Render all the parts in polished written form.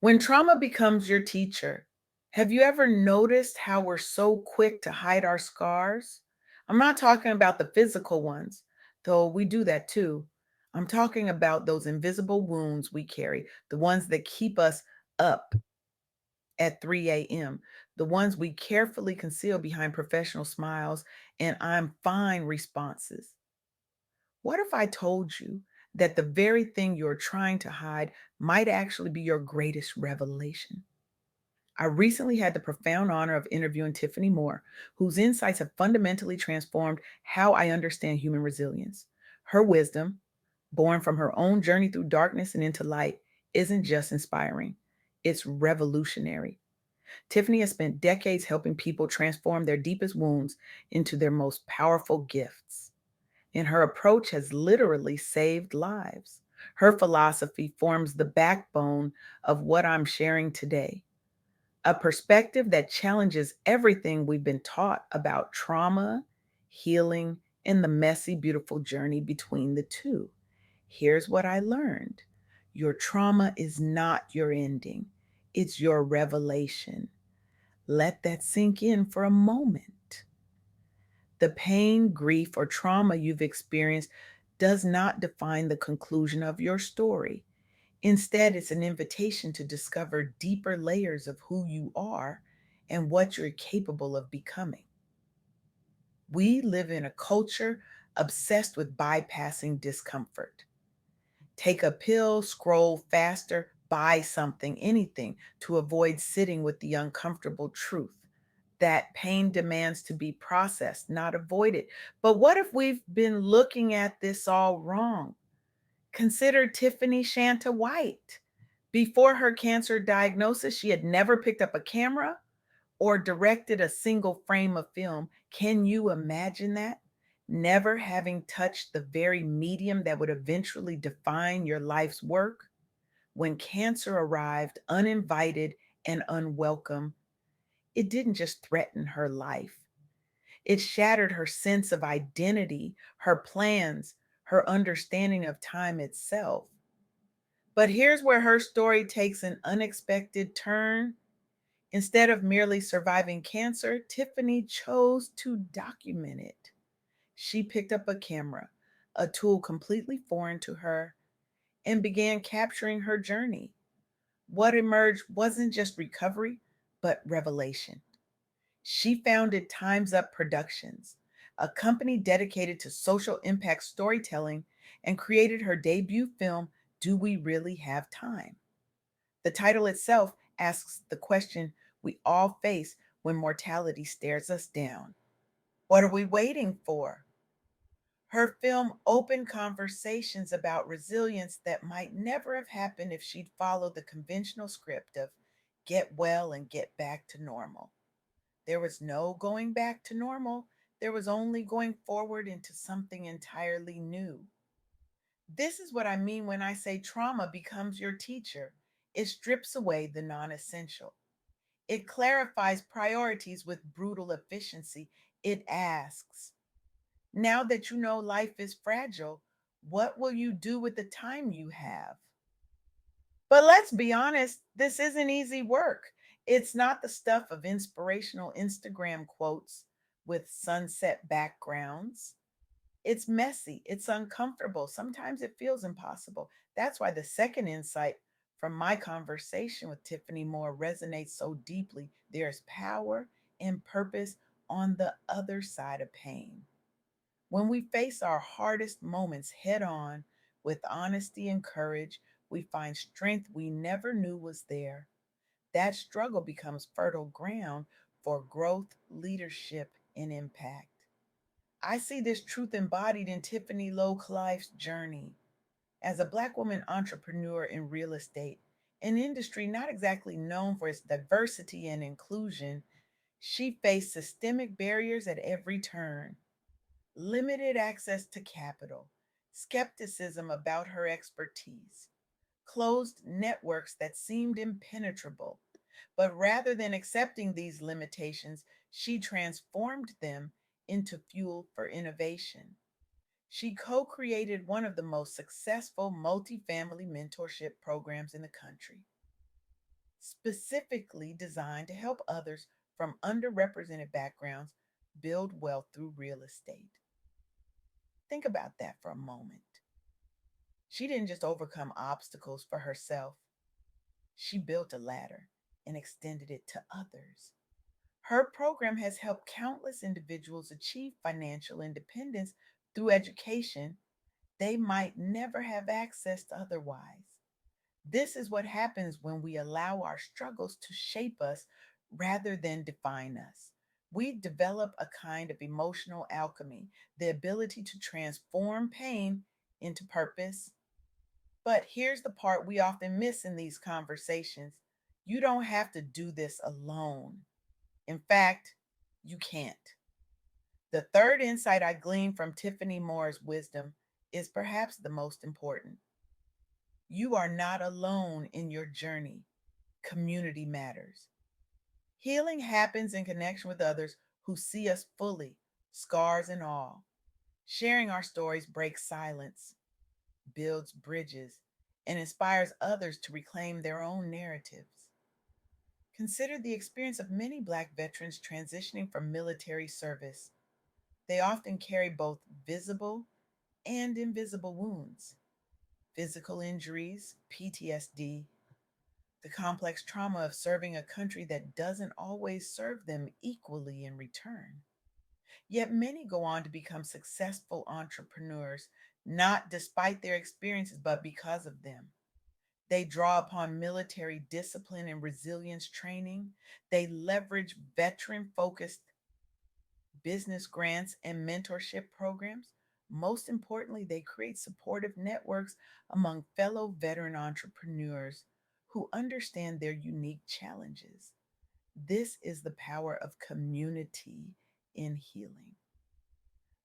When trauma becomes your teacher, have you ever noticed how we're so quick to hide our scars? I'm not talking about the physical ones, though we do that too. I'm talking about those invisible wounds we carry, the ones that keep us up at 3 a.m., the ones we carefully conceal behind professional smiles and I'm fine responses. What if I told you that the very thing you're trying to hide might actually be your greatest revelation? I recently had the profound honor of interviewing Tiffany Moore, whose insights have fundamentally transformed how I understand human resilience. Her wisdom, born from her own journey through darkness and into light, isn't just inspiring, it's revolutionary. Tiffany has spent decades helping people transform their deepest wounds into their most powerful gifts, and her approach has literally saved lives. Her philosophy forms the backbone of what I'm sharing today, a perspective that challenges everything we've been taught about trauma, healing, and the messy, beautiful journey between the two. Here's what I learned: your trauma is not your ending, it's your revelation. Let that sink in for a moment. The pain, grief, or trauma you've experienced does not define the conclusion of your story. Instead, it's an invitation to discover deeper layers of who you are and what you're capable of becoming. We live in a culture obsessed with bypassing discomfort. Take a pill, scroll faster, buy something, anything to avoid sitting with the uncomfortable truth. That pain demands to be processed, not avoided. But what if we've been looking at this all wrong? Consider Tiffany Shanta White. Before her cancer diagnosis, she had never picked up a camera or directed a single frame of film. Can you imagine that? Never having touched the very medium that would eventually define your life's work? When cancer arrived uninvited and unwelcome, it didn't just threaten her life, it shattered her sense of identity, her plans, her understanding of time itself. But here's where her story takes an unexpected turn. Instead of merely surviving cancer, Tiffany chose to document it. She picked up a camera, a tool completely foreign to her, and began capturing her journey. What emerged wasn't just recovery, but revelation. She founded Time's Up Productions, a company dedicated to social impact storytelling, and created her debut film, Do We Really Have Time? The title itself asks the question we all face when mortality stares us down: what are we waiting for? Her film opened conversations about resilience that might never have happened if she'd followed the conventional script of get well and get back to normal. There was no going back to normal, there was only going forward into something entirely new. This is what I mean when I say trauma becomes your teacher. It strips away the non essential. It clarifies priorities with brutal efficiency. It asks, now that you know life is fragile, what will you do with the time you have? But let's be honest, this isn't easy work. It's not the stuff of inspirational Instagram quotes with sunset backgrounds. It's messy, it's uncomfortable. Sometimes it feels impossible. That's why the second insight from my conversation with Tiffany Moore resonates so deeply. There's power and purpose on the other side of pain. When we face our hardest moments head on with honesty and courage, we find strength we never knew was there. That struggle becomes fertile ground for growth, leadership, and impact. I see this truth embodied in Tiffany Life's journey. As a Black woman entrepreneur in real estate, an industry not exactly known for its diversity and inclusion, she faced systemic barriers at every turn: limited access to capital, skepticism about her expertise, closed networks that seemed impenetrable. But rather than accepting these limitations, she transformed them into fuel for innovation. She co created one of the most successful multifamily mentorship programs in the country. specifically designed to help others from underrepresented backgrounds build wealth through real estate. Think about that for a moment. She didn't just overcome obstacles for herself, she built a ladder and extended it to others. Her program has helped countless individuals achieve financial independence through education they might never have access to otherwise. This is what happens when we allow our struggles to shape us rather than define us. We develop a kind of emotional alchemy, the ability to transform pain into purpose. But here's the part we often miss in these conversations: you don't have to do this alone. In fact, you can't. The third insight I gleaned from Tiffany Moore's wisdom is perhaps the most important. You are not alone in your journey. Community matters. Healing happens in connection with others who see us fully, scars and all. Sharing our stories breaks silence, builds bridges, and inspires others to reclaim their own narratives. Consider the experience of many Black veterans transitioning from military service. They often carry both visible and invisible wounds, physical injuries, PTSD, the complex trauma of serving a country that doesn't always serve them equally in return. Yet many go on to become successful entrepreneurs, not despite their experiences, but because of them. They draw upon military discipline and resilience training. They leverage veteran focused business grants and mentorship programs. Most importantly, they create supportive networks among fellow veteran entrepreneurs who understand their unique challenges. This is the power of community in healing.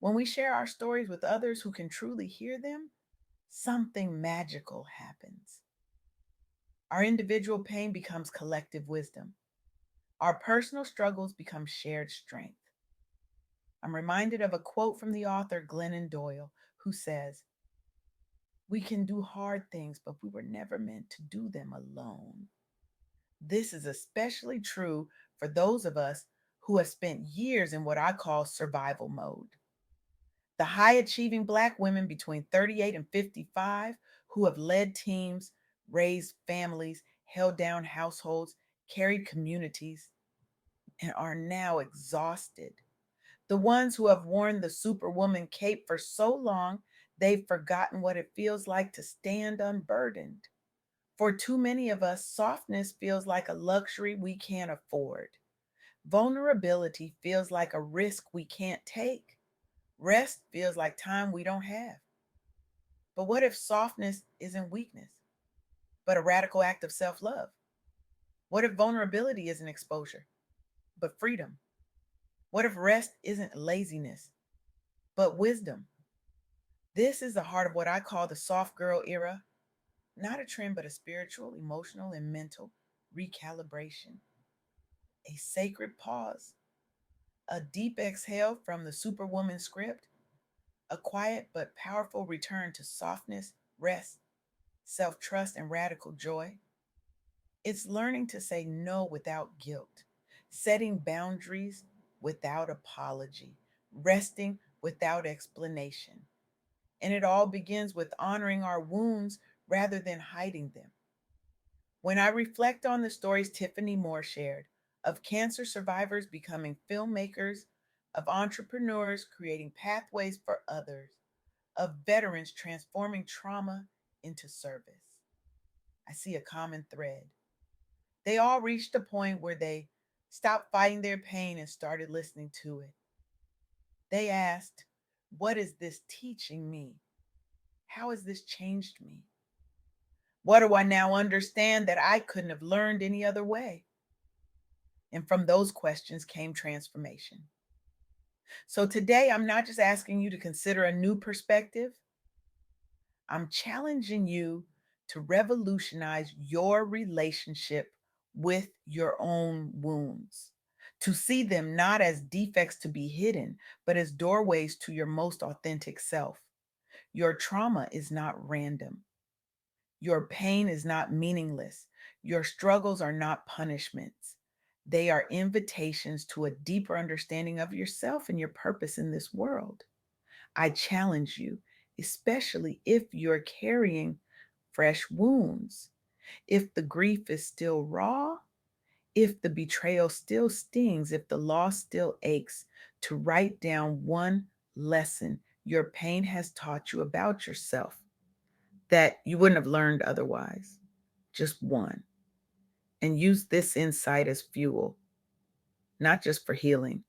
When we share our stories with others who can truly hear them, something magical happens. Our individual pain becomes collective wisdom. Our personal struggles become shared strength. I'm reminded of a quote from the author Glennon Doyle, who says, "We can do hard things, but we were never meant to do them alone." This is especially true for those of us who have spent years in what I call survival mode. The high achieving Black women between 38 and 55 who have led teams, raised families, held down households, carried communities, and are now exhausted. The ones who have worn the superwoman cape for so long, they've forgotten what it feels like to stand unburdened. For too many of us, softness feels like a luxury we can't afford. Vulnerability feels like a risk we can't take. Rest feels like time we don't have. But what if softness isn't weakness, but a radical act of self love? What if vulnerability isn't exposure, but freedom? What if rest isn't laziness, but wisdom? This is the heart of what I call the soft girl era, not a trend, but a spiritual, emotional, and mental recalibration. A sacred pause, a deep exhale from the superwoman script, a quiet but powerful return to softness, rest, self trust, and radical joy. It's learning to say no without guilt, setting boundaries without apology, resting without explanation. And it all begins with honoring our wounds rather than hiding them. When I reflect on the stories Tiffany Moore shared of cancer survivors becoming filmmakers, of entrepreneurs creating pathways for others, of veterans transforming trauma into service, I see a common thread. They all reached a point where they stopped fighting their pain and started listening to it. They asked, "What is this teaching me? How has this changed me? What do I now understand that I couldn't have learned any other way?" And from those questions came transformation. So today, I'm not just asking you to consider a new perspective, I'm challenging you to revolutionize your relationship with your own wounds, to see them not as defects to be hidden, but as doorways to your most authentic self. Your trauma is not random. Your pain is not meaningless. Your struggles are not punishments, they are invitations to a deeper understanding of yourself and your purpose in this world. I challenge you, especially if you're carrying fresh wounds, if the grief is still raw, if the betrayal still stings, if the loss still aches, to write down one lesson your pain has taught you about yourself that you wouldn't have learned otherwise. Just one. And use this insight as fuel, not just for healing,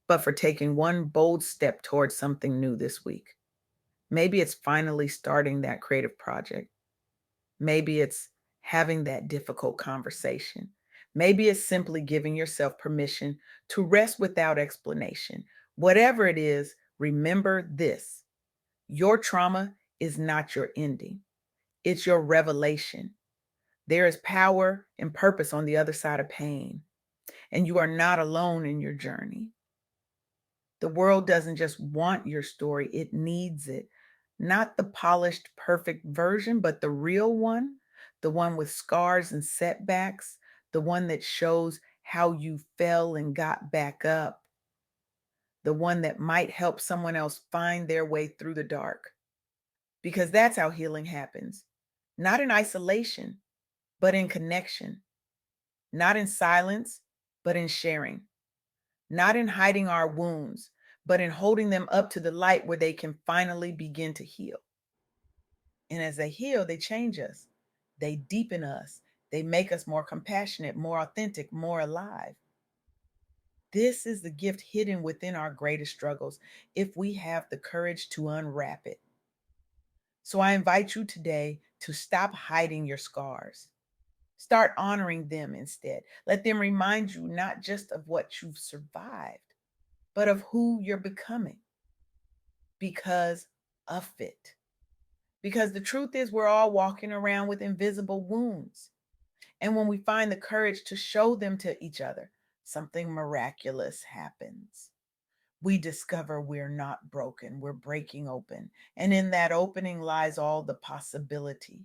but for taking one bold step towards something new this week. Maybe it's finally starting that creative project. Maybe it's having that difficult conversation. Maybe it's simply giving yourself permission to rest without explanation. Whatever it is, remember this: your trauma is not your ending, it's your revelation. There is power and purpose on the other side of pain, and you are not alone in your journey. The world doesn't just want your story, it needs it. Not the polished, perfect version, but the real one, the one with scars and setbacks, the one that shows how you fell and got back up, the one that might help someone else find their way through the dark. Because that's how healing happens. Not in isolation, but in connection. Not in silence, but in sharing. Not in hiding our wounds, but in holding them up to the light where they can finally begin to heal. And as they heal, they change us, they deepen us, they make us more compassionate, more authentic, more alive. This is the gift hidden within our greatest struggles if we have the courage to unwrap it. So I invite you today to stop hiding your scars. Start honoring them instead. Let them remind you not just of what you've survived, but of who you're becoming because of it. Because the truth is, we're all walking around with invisible wounds. And when we find the courage to show them to each other, something miraculous happens. We discover we're not broken, we're breaking open. And in that opening lies all the possibility,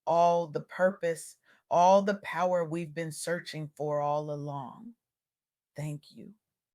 all the purpose, all the power we've been searching for all along. Thank you.